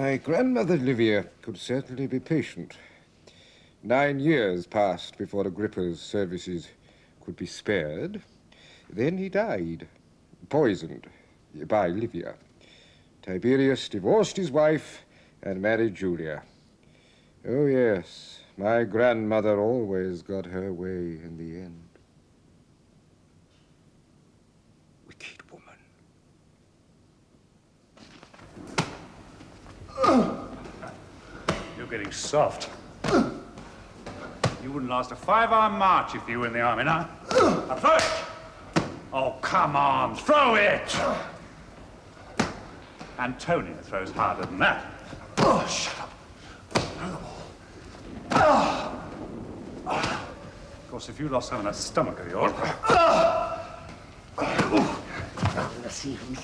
My grandmother, Livia, could certainly be patient. 9 years passed before Agrippa's services could be spared. Then he died, poisoned by Livia. Tiberius divorced his wife and married Julia. Oh, yes, my grandmother always got her way in the end. Wicked woman. You're getting soft. You wouldn't last a 5-hour march if you were in the army, now. Now throw it! Oh, come on, throw it! Antonia throws harder than that. Oh, shut up. Of course, if you lost some of that stomach of yours... Let's see who's...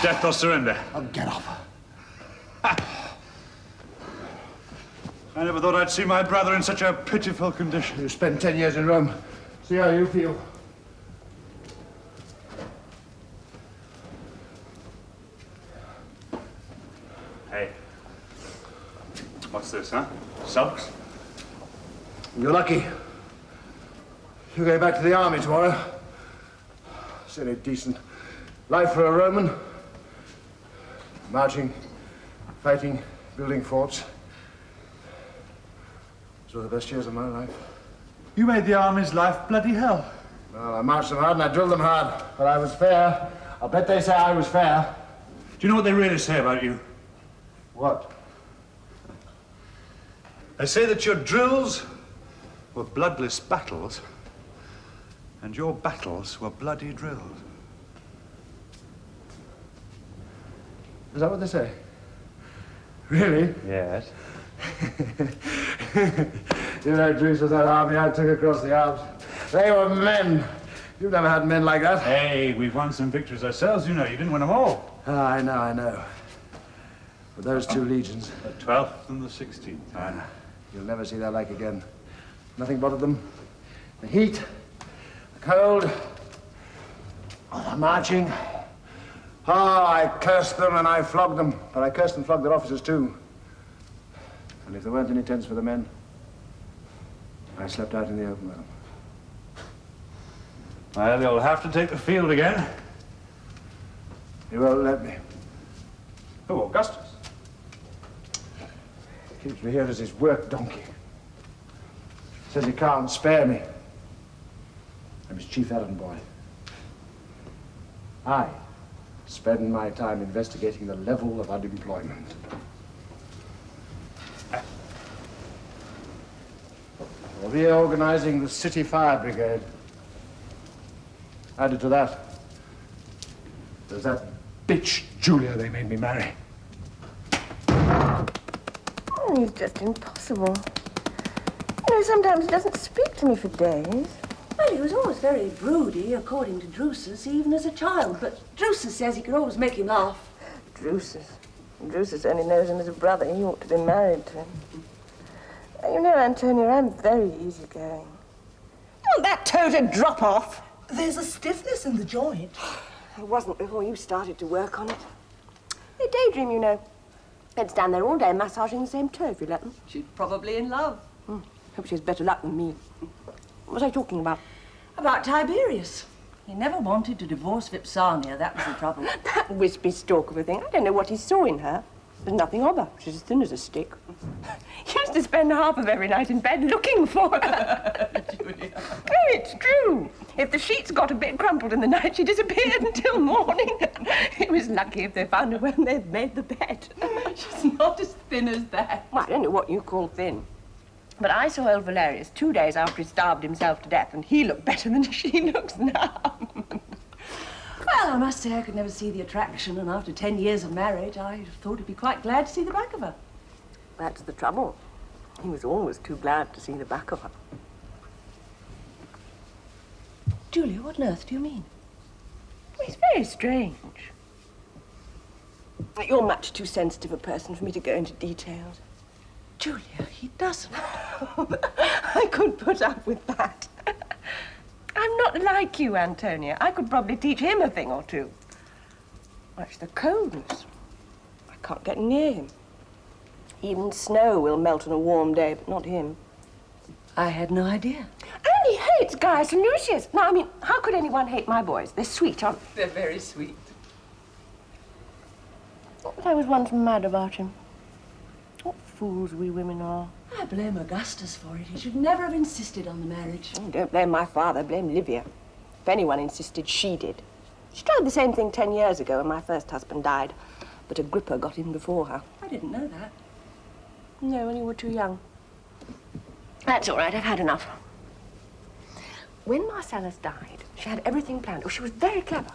Death or surrender? Oh, get off. I never thought I'd see my brother in such a pitiful condition. You spent 10 years in Rome. See how you feel. Hey. What's this, huh? Sulks? You're lucky. You go back to the army tomorrow. It's any decent life for a Roman. Marching, fighting, building forts. Those were the best years of my life. You made the army's life bloody hell. Well, I marched them hard and I drilled them hard. But I was fair. I'll bet they say I was fair. Do you know what they really say about you? What? They say that your drills were bloodless battles, and your battles were bloody drills. Is that what they say? Really? Yes. You know, Drusus, that army I took across the Alps. They were men. You've never had men like that. Hey, we've won some victories ourselves, you know. You didn't win them all. I know. But those two legions... The 12th and the 16th. You'll never see their like again. Nothing bothered them. The heat, the cold, the marching. Oh, I cursed them and I flogged them. But I cursed and flogged their officers, too. And if there weren't any tents for the men, I slept out in the open with them. Well, you'll have to take the field again. You won't let me. Who, Augustus? He keeps me here as his work donkey. Says he can't spare me. I'm his chief errand boy. I spend my time investigating the level of unemployment. We're reorganizing the city fire brigade. Added to that, there's that bitch Julia they made me marry. Oh, he's just impossible. You know, sometimes he doesn't speak to me for days. Well, he was always very broody, according to Drusus, even as a child. But Drusus says he can always make him laugh. Drusus only knows him as a brother. He ought to be married to him. You know, Antonia, I'm very easygoing. Don't that toe to drop off? There's a stiffness in the joint. It wasn't before you started to work on it. They daydream, you know. They'd stand there all day massaging the same toe if you let them. She's probably in love. Hope she has better luck than me. What was I talking about? About Tiberius. He never wanted to divorce Vipsania, that was the trouble. That wispy stalk of a thing. I don't know what he saw in her. There's nothing of her. She's as thin as a stick. He used to spend half of every night in bed looking for her. Julia. Oh, it's true. If the sheets got a bit crumpled in the night, she disappeared until morning. It was lucky if they found her when they'd made the bed. She's not as thin as that. Well, I don't know what you call thin. But I saw old Valerius 2 days after he starved himself to death, and he looked better than she looks now. Well, I must say I could never see the attraction, and after 10 years of marriage, I thought he'd be quite glad to see the back of her. That's the trouble. He was always too glad to see the back of her. Julia, what on earth do you mean? Well, it's very strange. You're much too sensitive a person for me to go into details. Julia, he doesn't. I could put up with that. I'm not like you, Antonia. I could probably teach him a thing or two. That's the coldness. I can't get near him. Even snow will melt on a warm day, but not him. I had no idea. And he hates Gaius and Lucius. Now, I mean, how could anyone hate my boys? They're sweet, aren't they? They're very sweet. I was once mad about him. What fools we women are. I blame Augustus for it. He should never have insisted on the marriage. Oh, don't blame my father, blame Livia. If anyone insisted, she did. She tried the same thing 10 years ago when my first husband died, but Agrippa got in before her. I didn't know that. No, when you were too young. That's all right, I've had enough. When Marcellus died, she had everything planned. Oh, she was very clever.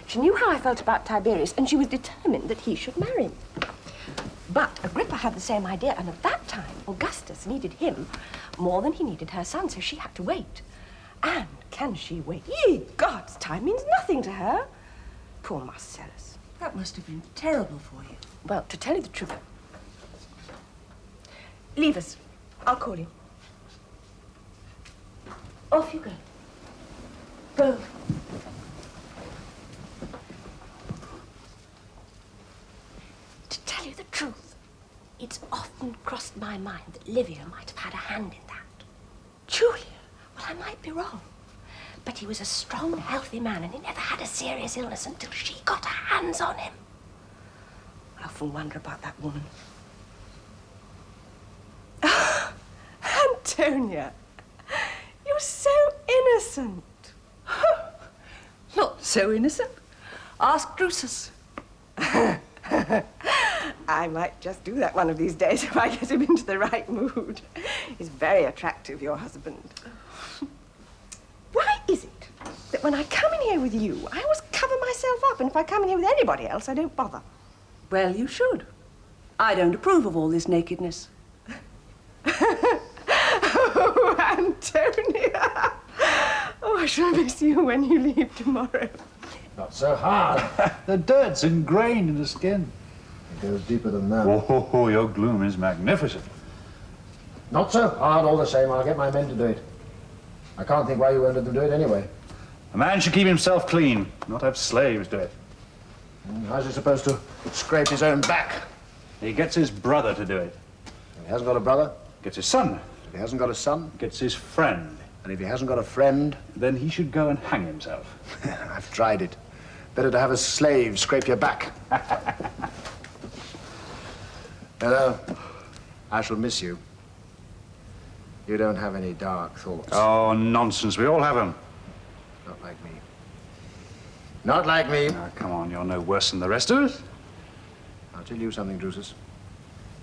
She knew how I felt about Tiberius, and she was determined that he should marry me. But Agrippa had the same idea, and at that time, Augustus needed him more than he needed her son, so she had to wait. And can she wait? Ye gods, time means nothing to her. Poor Marcellus. That must have been terrible for you. Well, to tell you the truth, leave us. I'll call you. Off you go. Go. To tell you the truth, it's often crossed my mind that Livia might have had a hand in that. Julia? Well, I might be wrong. But he was a strong, healthy man, and he never had a serious illness until she got her hands on him. I often wonder about that woman. Antonia, you're so innocent. Not so innocent. Ask Drusus. I might just do that one of these days if I get him into the right mood. He's very attractive, your husband. Why is it that when I come in here with you, I always cover myself up, and if I come in here with anybody else, I don't bother? Well, you should. I don't approve of all this nakedness. Oh, Antonia! Oh, I shall miss you when you leave tomorrow. Not so hard. The dirt's ingrained in the skin. It goes deeper than that. Oh, your gloom is magnificent. Not so hard all the same. I'll get my men to do it. I can't think why you won't let them do it anyway. A man should keep himself clean, not have slaves do it. How's he supposed to scrape his own back? He gets his brother to do it. If he hasn't got a brother, Gets his son. if he hasn't got a son, Gets his friend. and if he hasn't got a friend, Then he should go and hang himself. I've tried it. Better to have a slave scrape your back. Hello. I shall miss you. You don't have any dark thoughts. Oh, nonsense. We all have them. Not like me. Not like me. Now, come on. You're no worse than the rest of us. I'll tell you something, Drusus.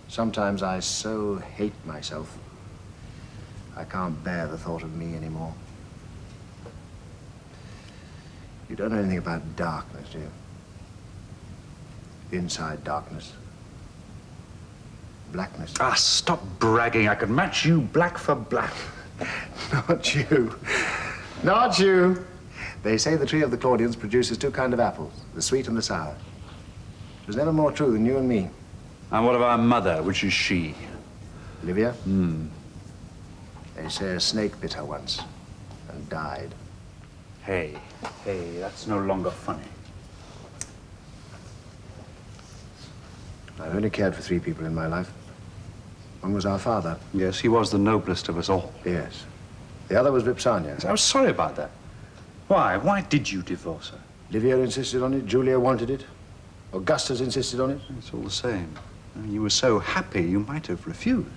Sometimes I so hate myself, I can't bear the thought of me anymore. You don't know anything about darkness, do you? Inside darkness. Blackness. Ah, stop bragging. I could match you black for black. Not you. Not you. They say the tree of the Claudians produces two kinds of apples, the sweet and the sour. It was never more true than you and me. And what of our mother? Which is she? Livia? They say a snake bit her once and died. Hey, that's no longer funny. I've only cared for 3 people in my life. One was our father. Yes, he was the noblest of us all. Yes. The other was Vipsania. I was sorry about that. Why? Why did you divorce her? Livia insisted on it. Julia wanted it. Augustus insisted on it. It's all the same. I mean, you were so happy, you might have refused.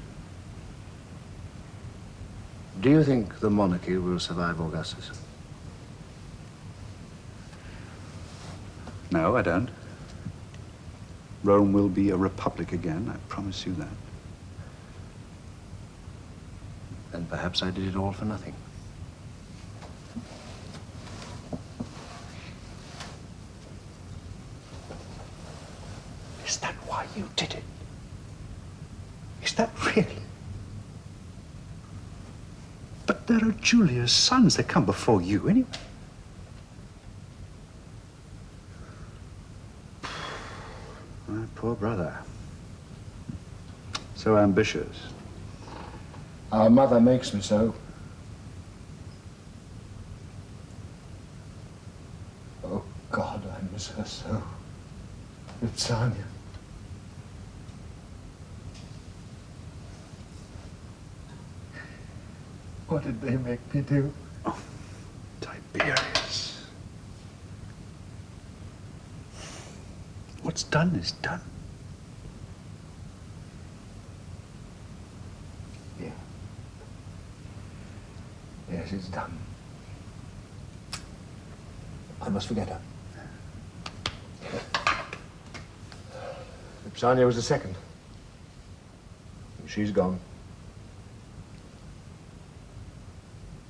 Do you think the monarchy will survive Augustus? No, I don't. Rome will be a republic again, I promise you that. And perhaps I did it all for nothing. Is that why you did it? Is that really? But there are Julia's sons that come before you anyway. My poor brother. So ambitious. Our mother makes me so. Oh, God, I miss her so. Vipsania. What did they make me do? Oh, Tiberius. What's done is done. Yeah. Yes, it's done. I must forget her. Vipsania was the second. And she's gone.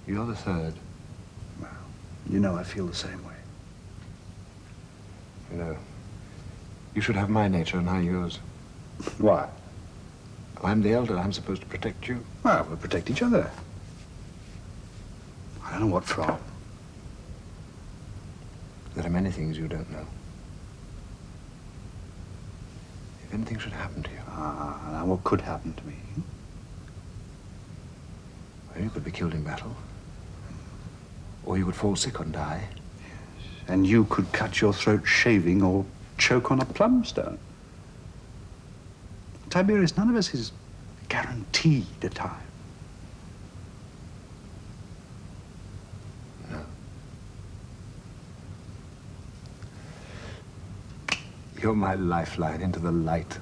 You're the third. Well, you know I feel the same way. You know, you should have my nature and I yours. Why? I'm the elder. I'm supposed to protect you. Well, we'll protect each other. I don't know what from. There are many things you don't know. If anything should happen to you. Now what could happen to me? Well, you could be killed in battle. Or you could fall sick and die. Yes. And you could cut your throat shaving or choke on a plumstone. Tiberius, none of us is guaranteed a time. No. You're my lifeline into the light.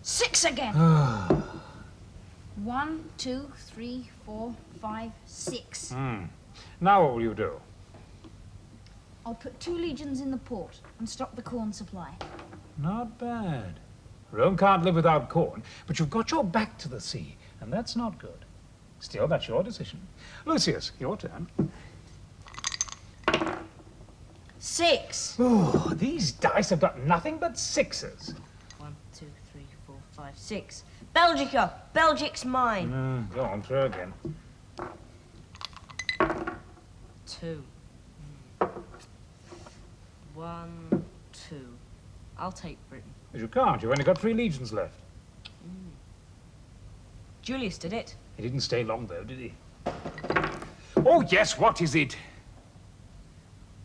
Six again. 1, 2, 3, 4, 5, 6. Now what will you do? I'll put 2 legions in the port and stop the corn supply. Not bad. Rome can't live without corn, but you've got your back to the sea, and that's not good. Still, that's your decision. Lucius, your turn. 6. Oh, these dice have got nothing but sixes. 1, 2, 3, 4, 5, 6. Belgica! Belgic's mine. Go on, throw again. 2. 1, 2. I'll take Britain. But you can't. You've only got 3 legions left. Julius did it. He didn't stay long, though, did he? Oh, yes, what is it?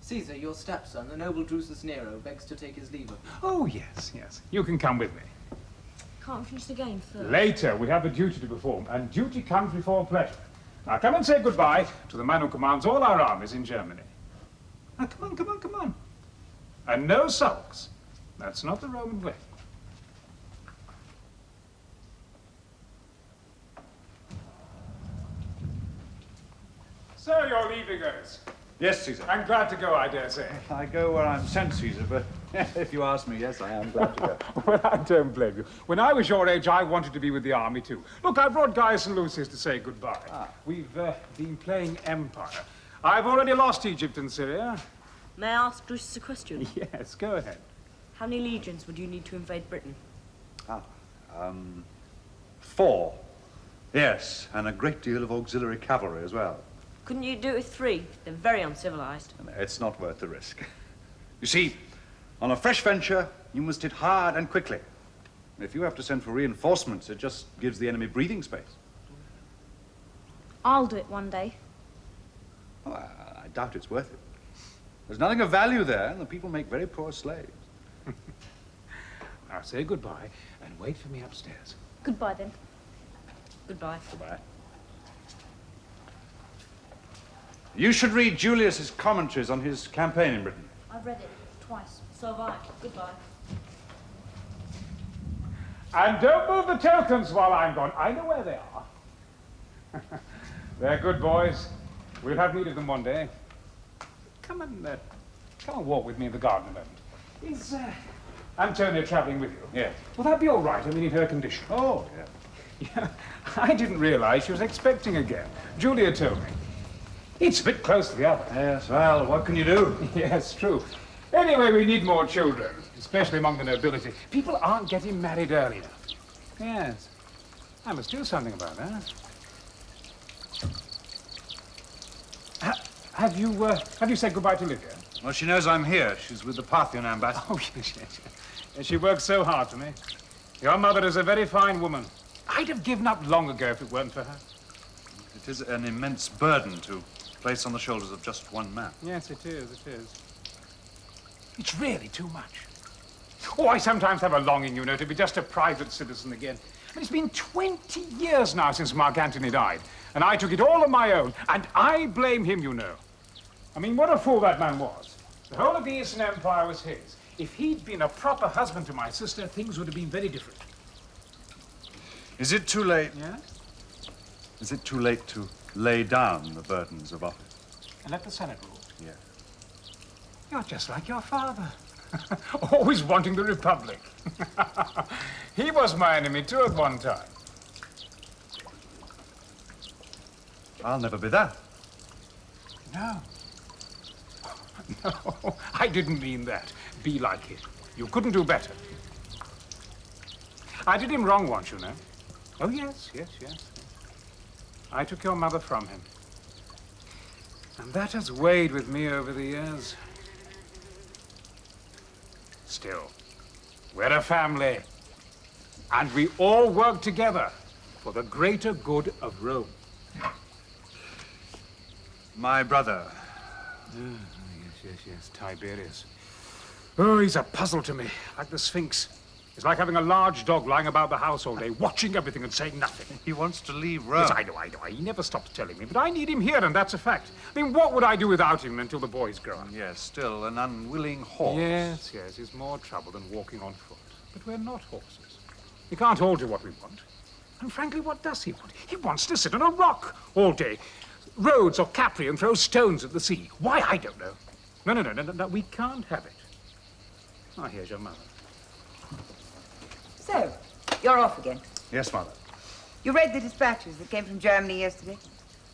Caesar, your stepson, the noble Drusus Nero, begs to take his leave of you. Oh, yes, yes. You can come with me. Can't finish the game first. Later, we have a duty to perform, and duty comes before pleasure. Now, come and say goodbye to the man who commands all our armies in Germany. Now, come on, come on, come on. And no sulks. That's not the Roman way. So, you're leaving us. Yes, Caesar. I'm glad to go, I dare say. I go where I'm sent, Caesar, but if you ask me, yes, I am glad to go. Well, I don't blame you. When I was your age, I wanted to be with the army, too. Look, I brought Gaius and Lucius to say goodbye. We've been playing Empire. I've already lost Egypt and Syria. May I ask Drusus a question? Yes, go ahead. How many legions would you need to invade Britain? 4. Yes, and a great deal of auxiliary cavalry as well. Couldn't you do it with 3? They're very uncivilized. It's not worth the risk. You see, on a fresh venture, you must hit hard and quickly. If you have to send for reinforcements, it just gives the enemy breathing space. I'll do it one day. Oh, I doubt it's worth it. There's nothing of value there, and the people make very poor slaves. Now say goodbye and wait for me upstairs. Goodbye, then. Goodbye. Goodbye. You should read Julius's commentaries on his campaign in Britain. I've read it twice. So have I. Goodbye. And don't move the tokens while I'm gone. I know where they are. They're good boys. We'll have need of them one day. Come and walk with me in the garden a moment. Is Antonia travelling with you? Yes. Will that be all right? I mean, in her condition. Oh, yeah. Yeah, I didn't realize she was expecting again. Julia told me. It's a bit close to the other. Yes, well, what can you do? Yes, true. Anyway, we need more children, especially among the nobility. People aren't getting married early enough. Yes. I must do something about that. Have you said goodbye to Livia? Well, she knows I'm here. She's with the Parthian ambassador. Oh, yes. She works so hard for me. Your mother is a very fine woman. I'd have given up long ago if it weren't for her. It is an immense burden to place on the shoulders of just one man. Yes, it is. It's really too much. Oh, I sometimes have a longing, to be just a private citizen again. But it's been 20 years now since Mark Antony died, and I took it all on my own, and I blame him, I mean, what a fool that man was. The whole of the Eastern Empire was his. If he'd been a proper husband to my sister, things would have been very different. Is it too late? Yeah? Is it too late to lay down the burdens of office? And let the Senate rule? Yes. You're just like your father. Always wanting the Republic. He was my enemy too at one time. I'll never be that. No. No, I didn't mean that. Be like him. You couldn't do better. I did him wrong once, Oh, yes. I took your mother from him. And that has weighed with me over the years. Still, we're a family. And we all work together for the greater good of Rome. My brother. Yes, Tiberius. Oh, he's a puzzle to me, like the Sphinx. It's like having a large dog lying about the house all day, watching everything and saying nothing. He wants to leave Rome. Yes, I know. He never stops telling me, but I need him here, and that's a fact. I mean, what would I do without him until the boys grow up? Yes, still an unwilling horse. Yes, it's more trouble than walking on foot. But we're not horses. We can't all do what we want. And frankly, what does he want? He wants to sit on a rock all day, Rhodes or Capri, and throw stones at the sea. Why, I don't know. No, we can't have it. Oh, here's your mother. So, you're off again. Yes, Mother. You read the dispatches that came from Germany yesterday?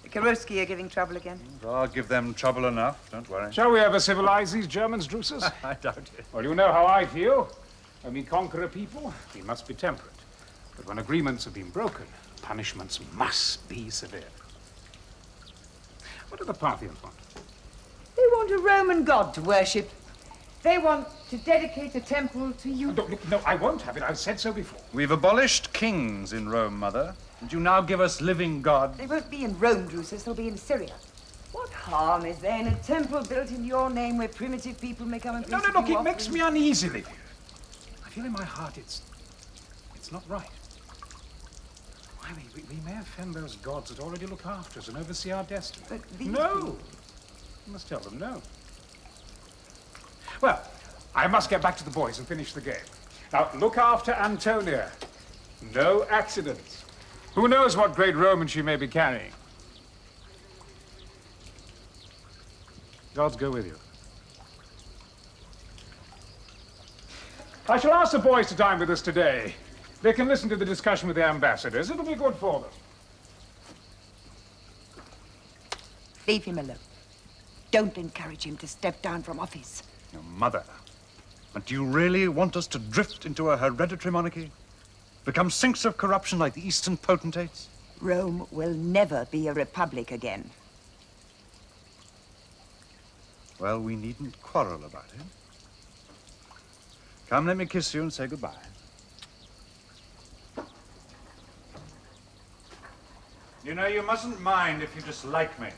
The Kuroski are giving trouble again. I'll give them trouble enough, don't worry. Shall we ever civilize these Germans, Drusus? I doubt it. Well, you know how I feel. When we conquer a people, we must be temperate. But when agreements have been broken, punishments must be severe. What do the Parthians want? They want a Roman god to worship. They want to dedicate a temple to you. No, I won't have it. I've said so before. We've abolished kings in Rome, Mother. And you now give us living gods. They won't be in Rome, Drusus. They'll be in Syria. What harm is there in a temple built in your name where primitive people may come and No, place a look, few it makes offerings? me uneasy, Livia. I feel in my heart it's not right. I mean, we may offend those gods that already look after us and oversee our destiny. But these No! people- You must tell them no. Well, I must get back to the boys and finish the game. Now, look after Antonia. No accidents. Who knows what great Roman she may be carrying? Gods go with you. I shall ask the boys to dine with us today. They can listen to the discussion with the ambassadors. It'll be good for them. Leave him alone. Don't encourage him to step down from office. Your Mother. But do you really want us to drift into a hereditary monarchy? Become sinks of corruption like the Eastern potentates? Rome will never be a republic again. Well, we needn't quarrel about it. Come, let me kiss you and say goodbye. You know, you mustn't mind if you dislike me.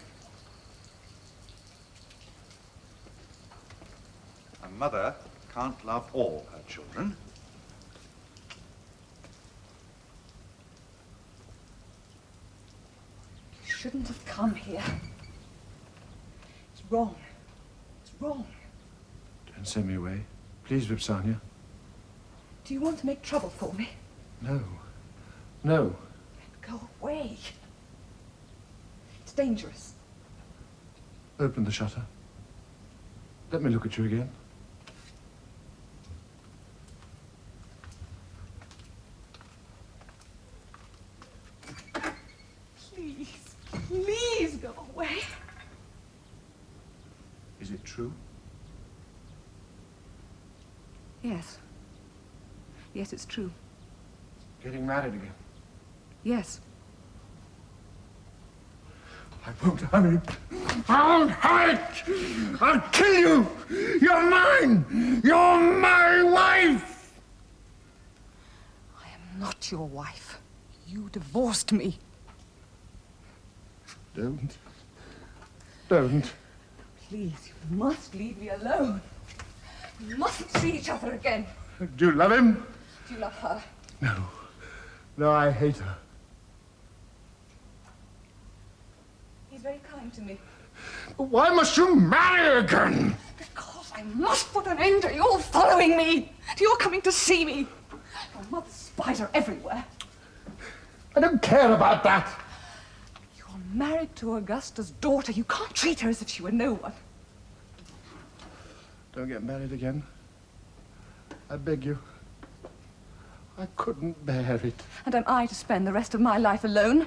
A mother can't love all her children. You shouldn't have come here. It's wrong. It's wrong. Don't send me away. Please, Vipsania. Do you want to make trouble for me? No. No. Go away. It's dangerous. Open the shutter. Let me look at you again. Please, please go away. Is it true? Yes. Yes, it's true. Getting married again? Yes. I won't have it. I won't have it! I'll kill you! You're mine! You're my wife! I am not your wife. You divorced me. Don't. Don't. Please, you must leave me alone. We mustn't see each other again. Do you love him? Do you love her? No. No, I hate her. He's very kind to me. Why must you marry again? Because I must put an end to your following me, to your coming to see me. Your mother's spies are everywhere. I don't care about that. You're married to Augustus' daughter. You can't treat her as if she were no one. Don't get married again. I beg you. I couldn't bear it. And am I to spend the rest of my life alone?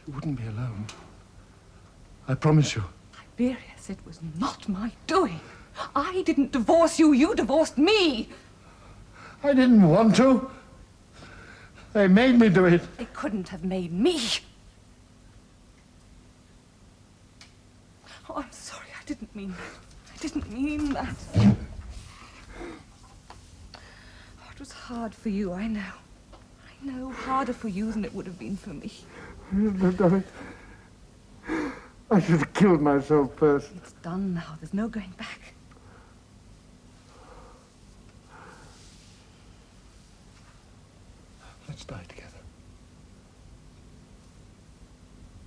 You wouldn't be alone. I promise you. Tiberius, it was not my doing. I didn't divorce you. You divorced me. I didn't want to. They made me do it. They couldn't have made me. Oh, I'm sorry. I didn't mean that. I didn't mean that. Oh, it was hard for you, I know. I know, harder for you than it would have been for me. I shouldn't have done it. I should have killed myself first. It's done now. There's no going back. Let's die together.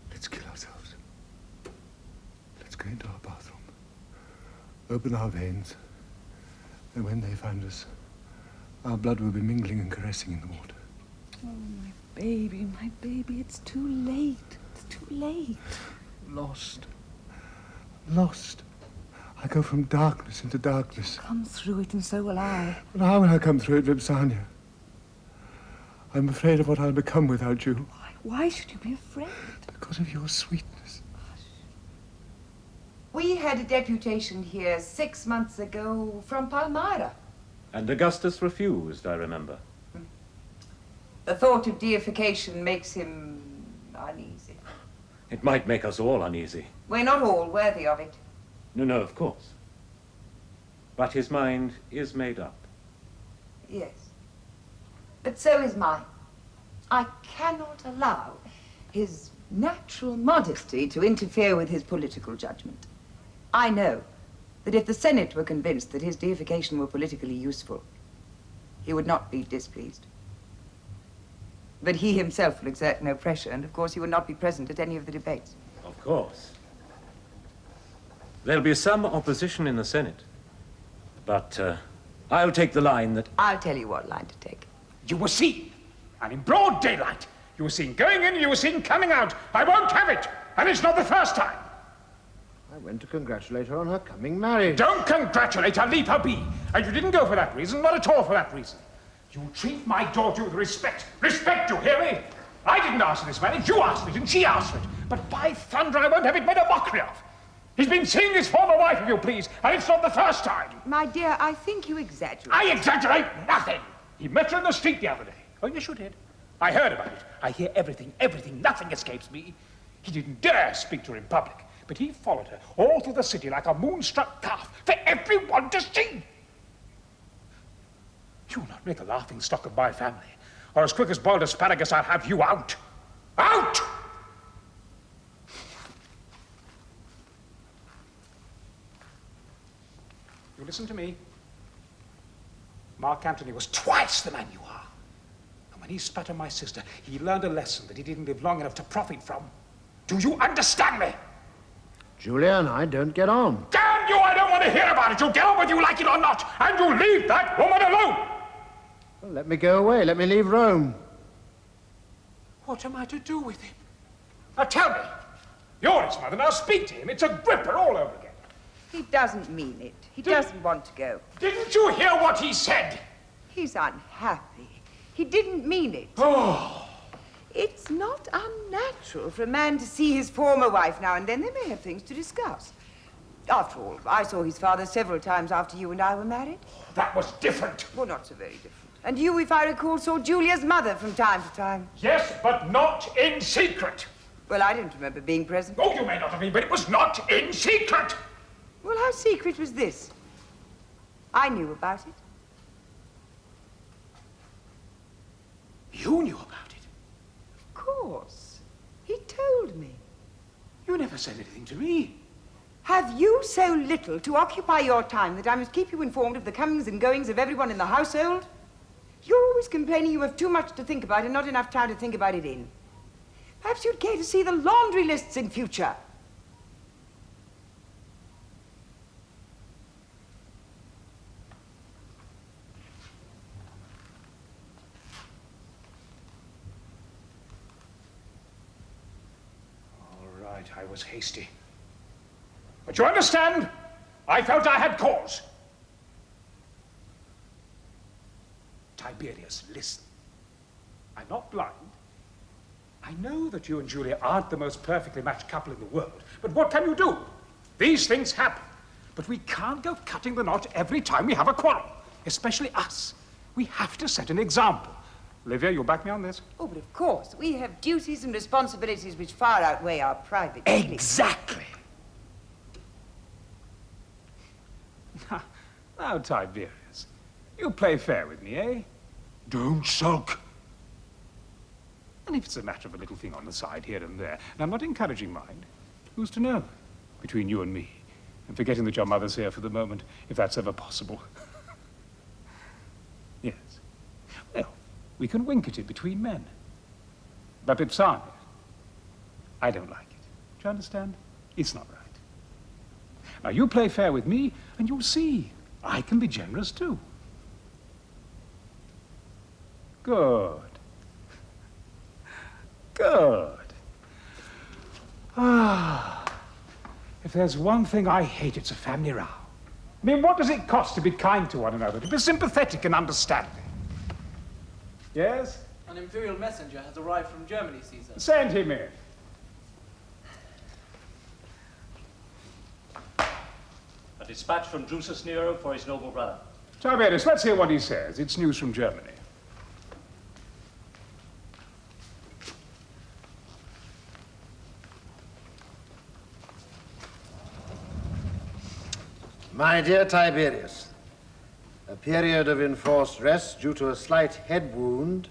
Let's kill ourselves. Let's go into our bathroom. Open our veins. And when they find us, our blood will be mingling and caressing in the water. Oh, my baby, it's too late. It's too late. Lost. Lost. I go from darkness into darkness. Come through it, and so will I. But how will I come through it, Vipsania? I'm afraid of what I'll become without you. Why should you be afraid? Because of your sweetness. We had a deputation here 6 months ago from Palmyra. And Augustus refused, I remember. The thought of deification makes him uneasy. It might make us all uneasy. We're not all worthy of it. No, of course. But his mind is made up. Yes. But so is mine. I cannot allow his natural modesty to interfere with his political judgment. I know that if the Senate were convinced that his deification were politically useful, he would not be displeased. But he himself will exert no pressure, and of course he will not be present at any of the debates. Of course. There'll be some opposition in the Senate. But I'll take the line that... I'll tell you what line to take. You were seen, and in broad daylight. You were seen going in, you were seen coming out. I won't have it, and it's not the first time. I went to congratulate her on her coming marriage. Don't congratulate her, leave her be. And you didn't go for that reason, not at all for that reason. You treat my daughter with respect. Respect, you hear me? I didn't ask for this marriage, you asked for it, and she asked for it. But by thunder, I won't have it made a mockery of. He's been seeing his former wife, if you please, and it's not the first time. My dear, I think you exaggerate. I exaggerate nothing. He met her in the street the other day. Oh, yes, you did. I heard about it. I hear everything, nothing escapes me. He didn't dare speak to her in public, but he followed her all through the city like a moonstruck calf for everyone to see. You will not make a laughing stock of my family, or as quick as boiled asparagus, I'll have you out. Out! You listen to me. Mark Antony was twice the man you are. And when he spat on my sister, he learned a lesson that he didn't live long enough to profit from. Do you understand me? Julia and I don't get on. Damn you, I don't want to hear about it. You'll get on whether you like it or not. And you leave that woman alone. Well, let me go away. Let me leave Rome. What am I to do with him? Now tell me. You're his mother. Now speak to him. It's Agrippa all over again. He doesn't mean it. He doesn't want to go. Didn't you hear what he said? He's unhappy. He didn't mean it. Oh. It's not unnatural for a man to see his former wife now and then. They may have things to discuss. After all, I saw his father several times after you and I were married. That was different. Well, not so very different. And you, if I recall, saw Julia's mother from time to time. Yes, but not in secret. Well, I don't remember being present. Oh, you may not have been, but it was not in secret. Well, how secret was this? I knew about it. You knew about it? Of course. He told me. You never said anything to me. Have you so little to occupy your time that I must keep you informed of the comings and goings of everyone in the household? You're always complaining you have too much to think about and not enough time to think about it in. Perhaps you'd care to see the laundry lists in future. All right, I was hasty. But you understand, I felt I had cause. Tiberius, listen. I'm not blind. I know that you and Julia aren't the most perfectly matched couple in the world, but what can you do? These things happen. But we can't go cutting the knot every time we have a quarrel, especially us. We have to set an example. Livia, you'll back me on this? Oh, but of course. We have duties and responsibilities which far outweigh our private feelings. Exactly. Now, Tiberius, you play fair with me, eh? Don't sulk. And if it's a matter of a little thing on the side here and there, and I'm not encouraging mind, who's to know? Between you and me, and forgetting that your mother's here for the moment, if that's ever possible. Yes. Well, we can wink at it between men. But Vipsania, I don't like it. Do you understand? It's not right. Now, you play fair with me, and you'll see. I can be generous, too. Good. Good. If there's one thing I hate, it's a family row. I mean, what does it cost to be kind to one another, to be sympathetic and understanding? Yes? An imperial messenger has arrived from Germany, Caesar. Send him in. A dispatch from Drusus Nero for his noble brother. Tiberius, let's hear what he says. It's news from Germany. My dear Tiberius, a period of enforced rest due to a slight head wound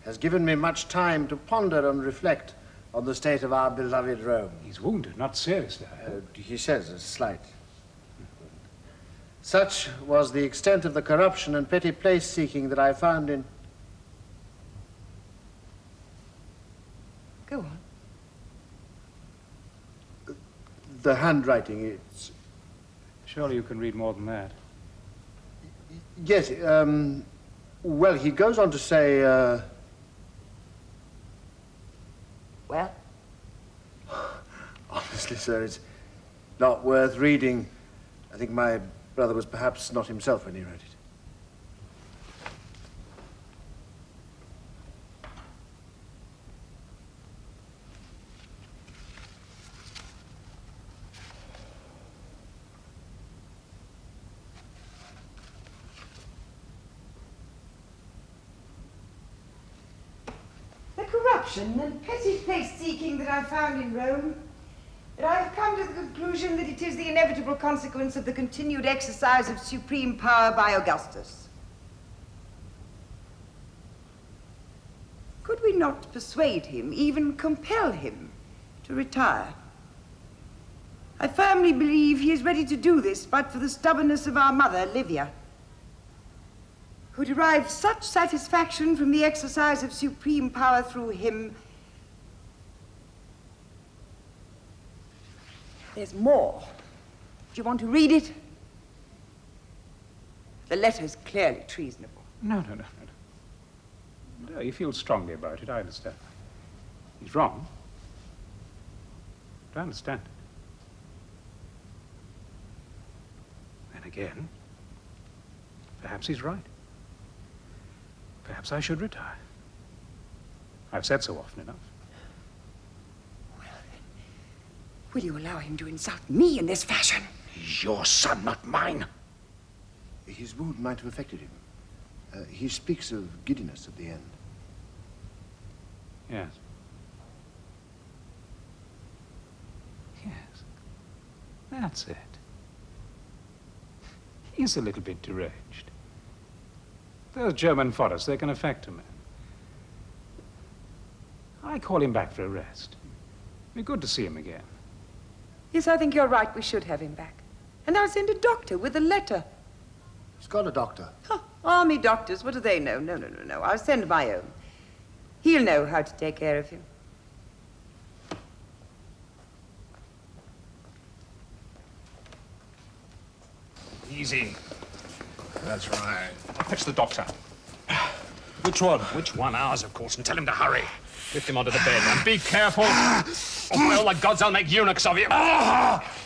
has given me much time to ponder and reflect on the state of our beloved Rome. He's wounded, not seriously. He says a slight. Such was the extent of the corruption and petty place-seeking that I found in... Go on. The handwriting, it's... Surely you can read more than that. Yes, well, he goes on to say, Well? Honestly, sir, it's not worth reading. I think my brother was perhaps not himself when he wrote it. The corruption and petty place-seeking that I found in Rome, that I have come to the conclusion that it is the inevitable consequence of the continued exercise of supreme power by Augustus. Could we not persuade him, even compel him, to retire? I firmly believe he is ready to do this, but for the stubbornness of our mother, Livia, who derives such satisfaction from the exercise of supreme power through him. There's more. Do you want to read it? The letter's clearly treasonable. No. No, he feels strongly about it, I understand. He's wrong. But I understand it. Then again, perhaps he's right. Perhaps I should retire. I've said so often enough. Will you allow him to insult me in this fashion? He's your son, not mine. His wound might have affected him. He speaks of giddiness at the end. Yes. Yes. That's it. He's a little bit deranged. Those German forests, they can affect a man. I call him back for a rest. It'd be good to see him again. Yes, I think you're right. We should have him back. And I'll send a doctor with a letter. He's got a doctor. Huh, army doctors, what do they know? No. I'll send my own. He'll know how to take care of him. Easy. That's right. I'll fetch the doctor. Which one? Which one? Ours, of course, and tell him to hurry. Lift him onto the bed, and be careful. Or by all the gods, I'll make eunuchs of you.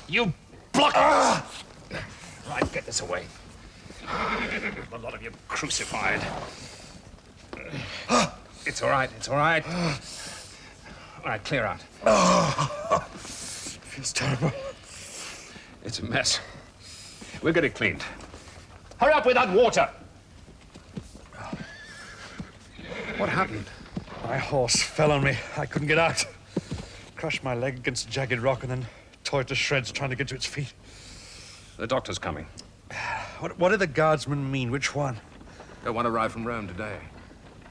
You blockheads! Right, get this away. A lot of you crucified. It's all right, it's all right. All right, clear out. Feels terrible. It's a mess. We'll get it cleaned. Hurry up with that water! What happened? My horse fell on me. I couldn't get out. Crushed my leg against a jagged rock and then tore it to shreds trying to get to its feet. The doctor's coming. What do the guardsmen mean? Which one? The one arrived from Rome today.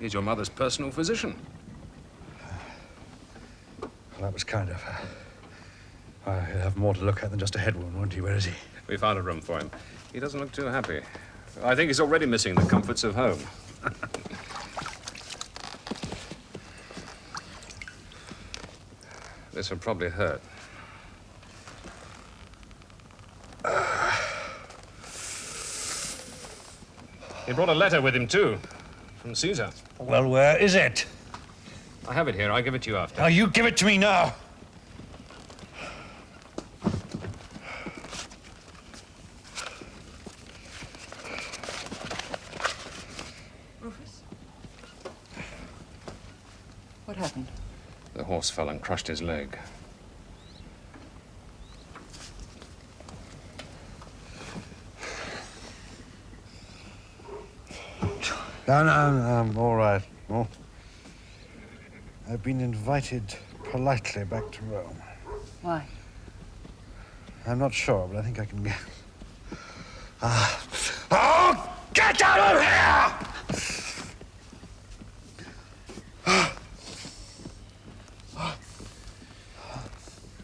He's your mother's personal physician. Well, that was kind of he'll have more to look at than just a head wound, won't he? Where is he? We found a room for him. He doesn't look too happy. I think he's already missing the comforts of home. This will probably hurt. He brought a letter with him, too, from Caesar. Well, where is it? I have it here. I'll give it to you after. Now, you give it to me now. Rufus? What happened? The horse fell and crushed his leg. No, I'm all right. No. I've been invited politely back to Rome. Why? I'm not sure, but I think I can get... Oh, get out of here!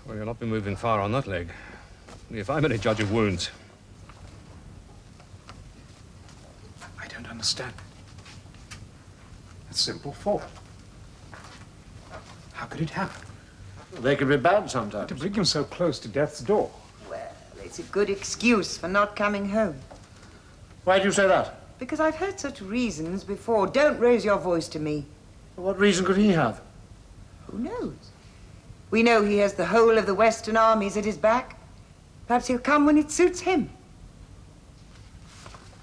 Well, you'll not be moving far on that leg. If I'm any judge of wounds. I don't understand. A simple fall. How could it happen? They can be bad sometimes. To bring him so close to death's door. Well, it's a good excuse for not coming home. Why do you say that? Because I've heard such reasons before. Don't raise your voice to me. What reason could he have? Who knows? We know he has the whole of the Western armies at his back. Perhaps he'll come when it suits him.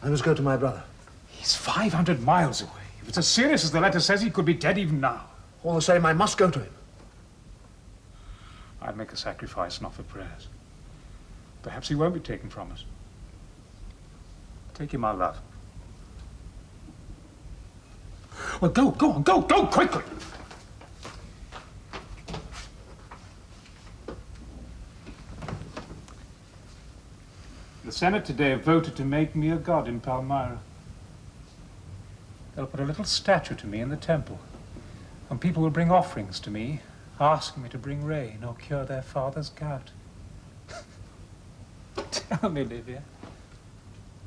I must go to my brother. He's 500 miles away. If it's as serious as the letter says, he could be dead even now. All the same, I must go to him. I'd make a sacrifice and offer prayers. Perhaps he won't be taken from us. Take him, my love. Well, go quickly! The Senate today voted to make me a god in Palmyra. They'll put a little statue to me in the temple, and people will bring offerings to me, asking me to bring rain or cure their father's gout. Tell me, Livia,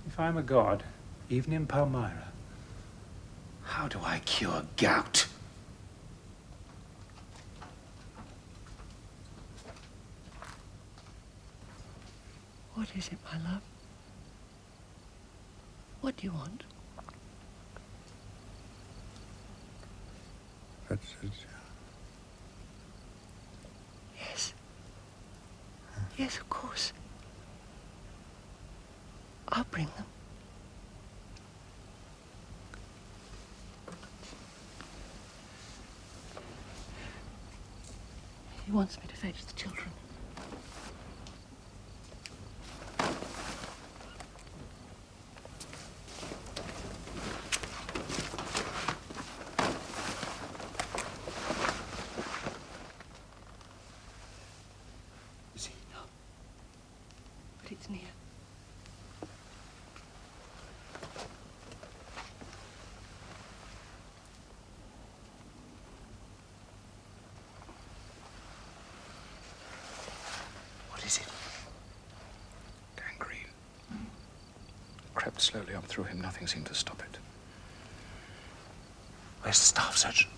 if I'm a god, even in Palmyra, how do I cure gout? What is it, my love? What do you want? Patricia. Yes. Yes, of course. I'll bring them. He wants me to fetch the children. Is he? No. But it's near. What is it? Gangrene. Crept slowly up through him. Nothing seemed to stop it. Where's the staff surgeon?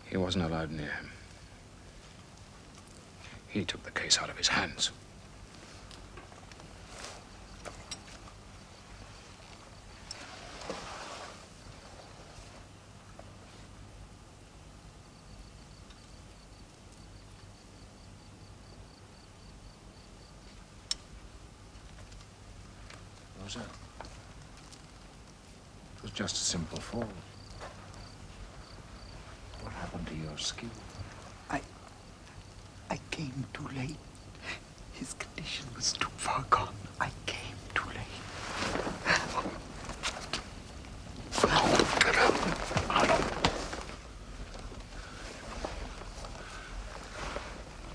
He wasn't allowed near him. He took the case out of his hands. Rosa, it was just a simple fall. What happened to your skill? I came too late. His condition was too far gone. I came too late.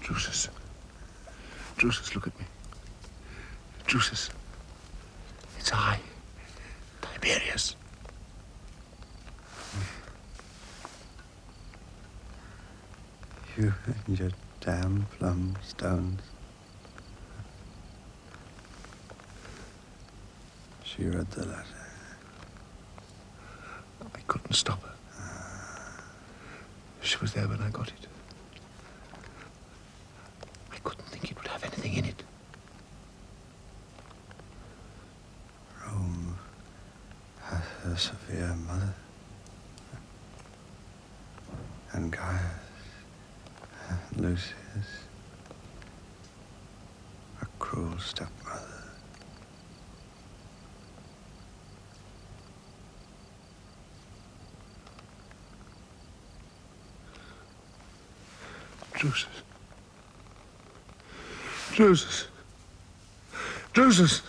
Drusus. Drusus, look at me. Drusus. It's I, Tiberius. You and your damn plum stones. She read the letter. I couldn't stop her. She was there when I got it. I couldn't think it would have anything in it. Rome has a severe mother. And Gaius and Lucius, a cruel stepmother. Drusus. Drusus. Drusus.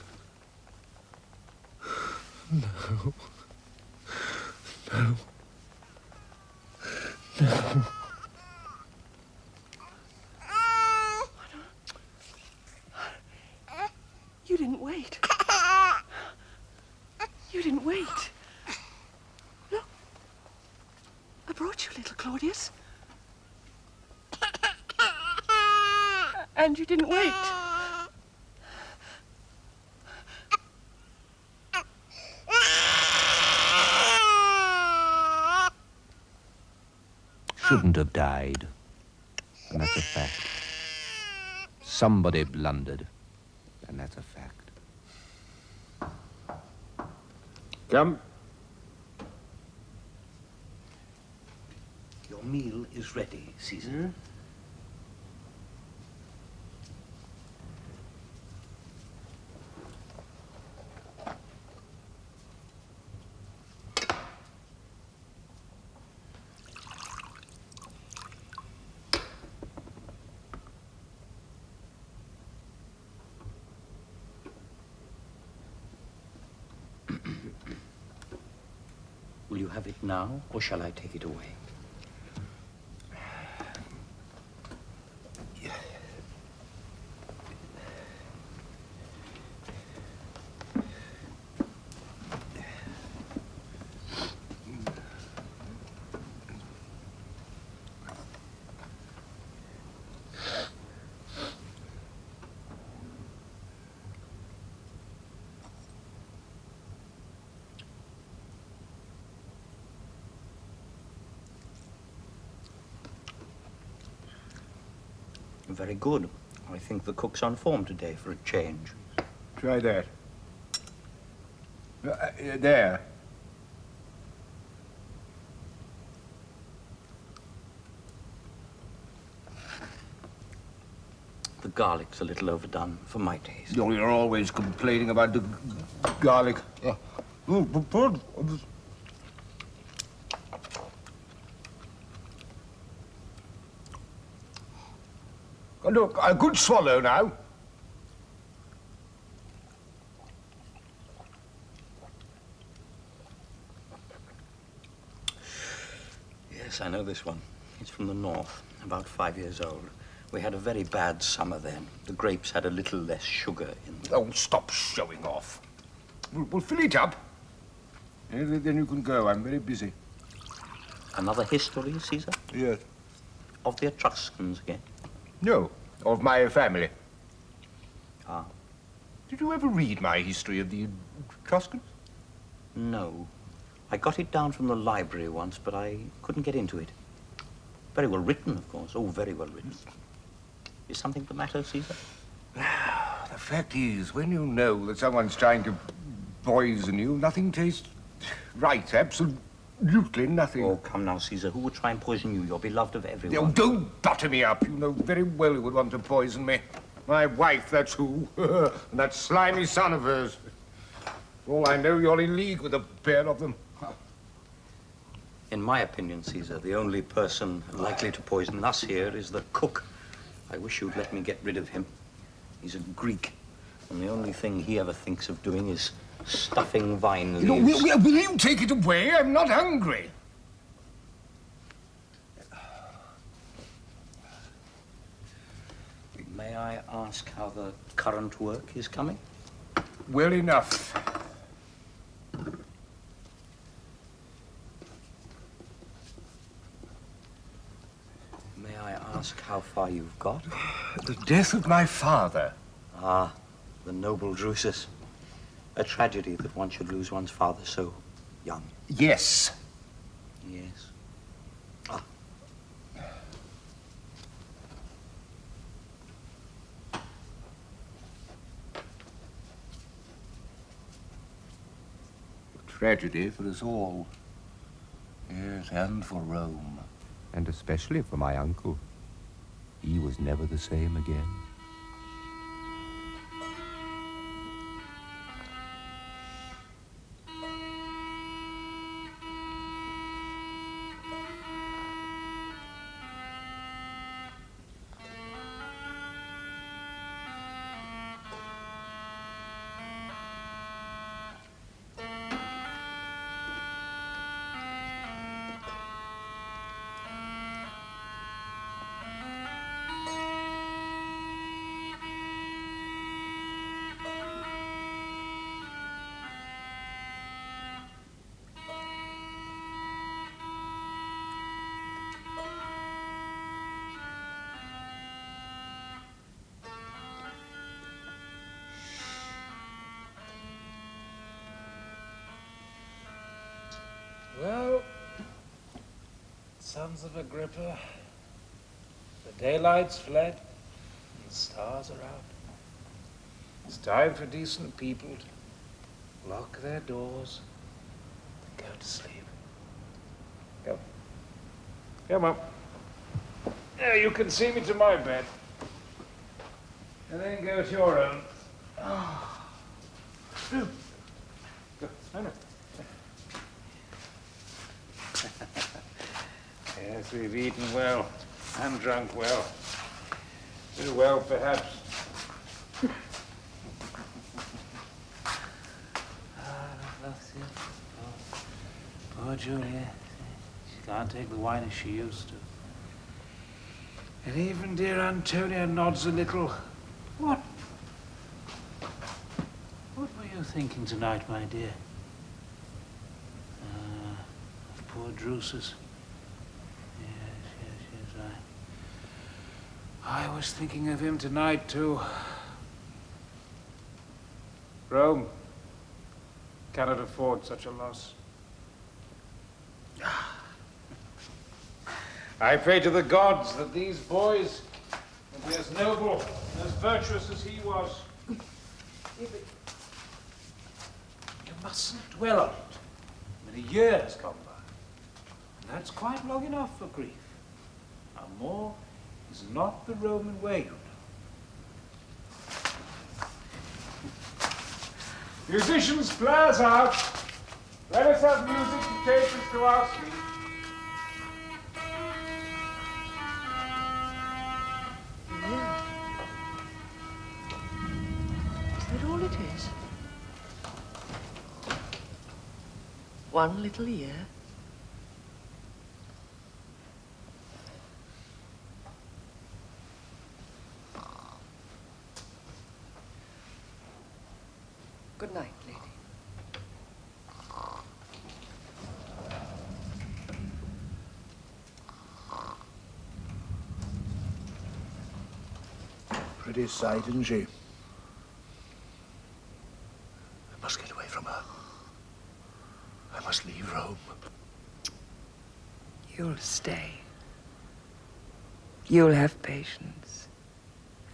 No. No. No. You didn't wait. You didn't wait. Look. I brought you, little Claudius. And you didn't wait. Shouldn't have died. And that's a fact. Somebody blundered. And that's a fact. Come. Your meal is ready, Caesar. Will you have it now, or shall I take it away? Very good. I think the cook's on form today for a change. Try that. There. the garlic's a little overdone for my taste. You're always complaining about the garlic. Look, a good swallow now. Yes, I know this one. It's from the north, about 5 years old. We had a very bad summer then. The grapes had a little less sugar in them. Oh, stop showing off. We'll fill it up. Then you can go. I'm very busy. Another history, Caesar? Yes. Of the Etruscans again? No, of my family. Ah. Did you ever read my history of the Etruscans? No. I got it down from the library once, but I couldn't get into it. Very well written, of course. Oh, very well written. Is something the matter, Caesar? The fact is, when you know that someone's trying to poison you, nothing tastes right. Absolutely nothing. Oh, come now, Caesar. Who would try and poison you? You're beloved of everyone. Oh, don't butter me up. You know very well who would want to poison me. My wife, that's who. And that slimy son of hers. For all I know, you're in league with a pair of them. In my opinion, Caesar, the only person likely to poison us here is the cook. I wish you'd let me get rid of him. He's a Greek, and the only thing he ever thinks of doing is stuffing vine leaves. Will you take it away? I'm not hungry. May I ask how the current work is coming? Well enough. May I ask how far you've got? The death of my father. Ah, the noble Drusus. A tragedy that one should lose one's father so young. Yes. Yes. Ah. A tragedy for us all. Yes, and for Rome. And especially for my uncle. He was never the same again. Well, sons of Agrippa, the daylight's fled and the stars are out. It's time for decent people to lock their doors and go to sleep. Come. Come on. Now you can see me to my bed. And then go to your own. Oh. Go. No, no. Yes, we've eaten well and drunk well. Too well, perhaps. Poor Julia. She can't take the wine as she used to. And even dear Antonia nods a little. What? What were you thinking tonight, my dear? Of poor Drusus. Yes. I was thinking of him tonight, too. Rome cannot afford such a loss. I pray to the gods that these boys will be as noble and as virtuous as he was. You mustn't dwell on it. Many years gone by. And that's quite long enough for grief. Now, more is not the Roman way, you know. Musicians, players out. Let us have music to take us to our sleep. Yeah. Is that all it is? One little year? Good night, lady. Pretty sight, isn't she? I must get away from her. I must leave Rome. You'll stay. You'll have patience,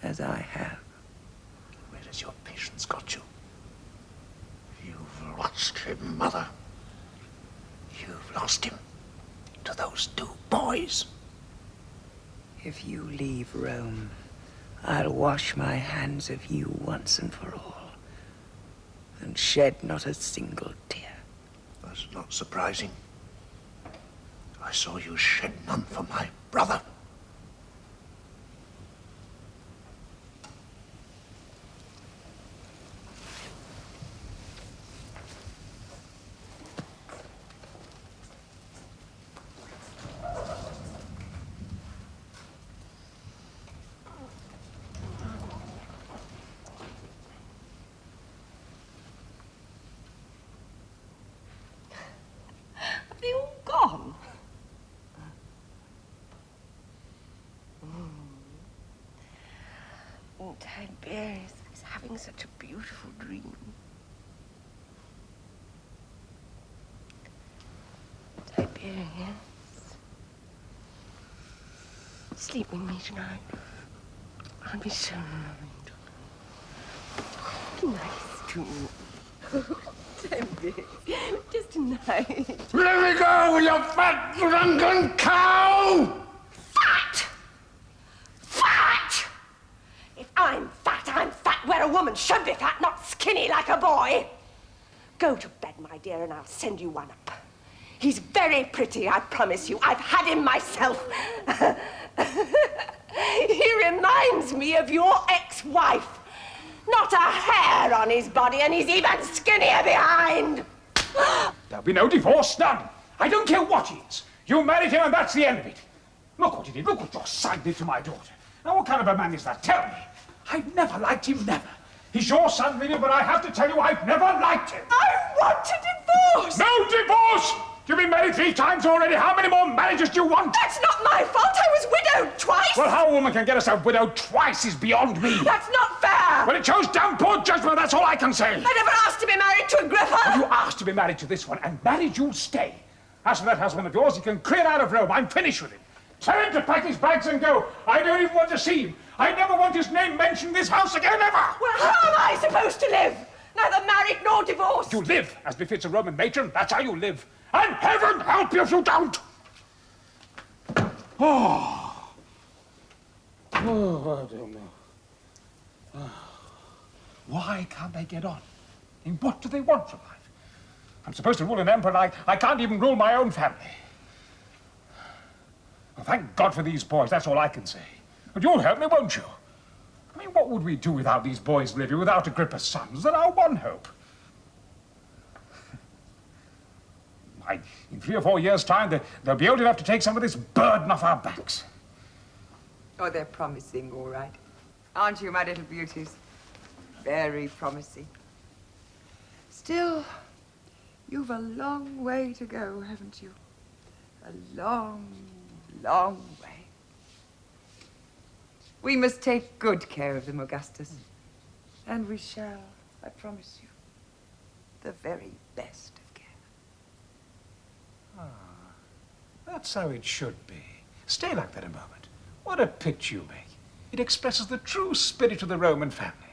as I have. Where has your patience got you? You've lost him, Mother. You've lost him to those two boys. If you leave Rome, I'll wash my hands of you once and for all, and shed not a single tear. That's not surprising. I saw you shed none for my brother. Have they all gone? Tiberius is having such a beautiful dream. Tiberius, sleep with me tonight. I'll be so loving. Be nice to me. Tiberius, just tonight. Let me go, you fat, drunken cow! Fat! Fat! If I'm fat where a woman should be fat, not skinny like a boy. Go to bed, my dear, and I'll send you one up. He's very pretty, I promise you. I've had him myself. He reminds me of your ex-wife. Not a hair on his body, and he's even skinnier behind. There'll be no divorce, none. I don't care what he is. You married him, and that's the end of it. Look what he did. Look what your son did to my daughter. Now, what kind of a man is that? Tell me. I've never liked him, never. He's your son, Livia, but I have to tell you, I've never liked him. I want a divorce! No divorce! You've been married 3 times already. How many more marriages do you want? That's not my fault. I was widowed twice. Well, how a woman can get herself widowed twice is beyond me. That's not fair. Well, it shows damn poor judgment, that's all I can say. I never asked to be married to Agrippa. Well, you asked to be married to this one, and married you'll stay. As for that husband of yours, he can clear out of Rome. I'm finished with him. Tell him to pack his bags and go. I don't even want to see him. I never want his name mentioned in this house again, ever. Well, how am I supposed to live? Neither married nor divorced. You live, as befits a Roman matron. That's how you live. And heaven help you if you don't. Oh, I don't know. Why can't they get on? I mean, what do they want from life? I'm supposed to rule an empire, and I can't even rule my own family. Well, thank God for these boys, that's all I can say. But you'll help me, won't you? I mean, what would we do without these boys, Livia, without Agrippa's sons? They're our one hope. In 3 or 4 years' time, they'll be old enough to take some of this burden off our backs. Oh, they're promising, all right. Aren't you, my little beauties? Very promising. Still, you've a long way to go, haven't you? A long, long way. We must take good care of them, Augustus. And we shall, I promise you, the very best of care. Ah, that's how it should be. Stay like that a moment. What a picture you make. It expresses the true spirit of the Roman family.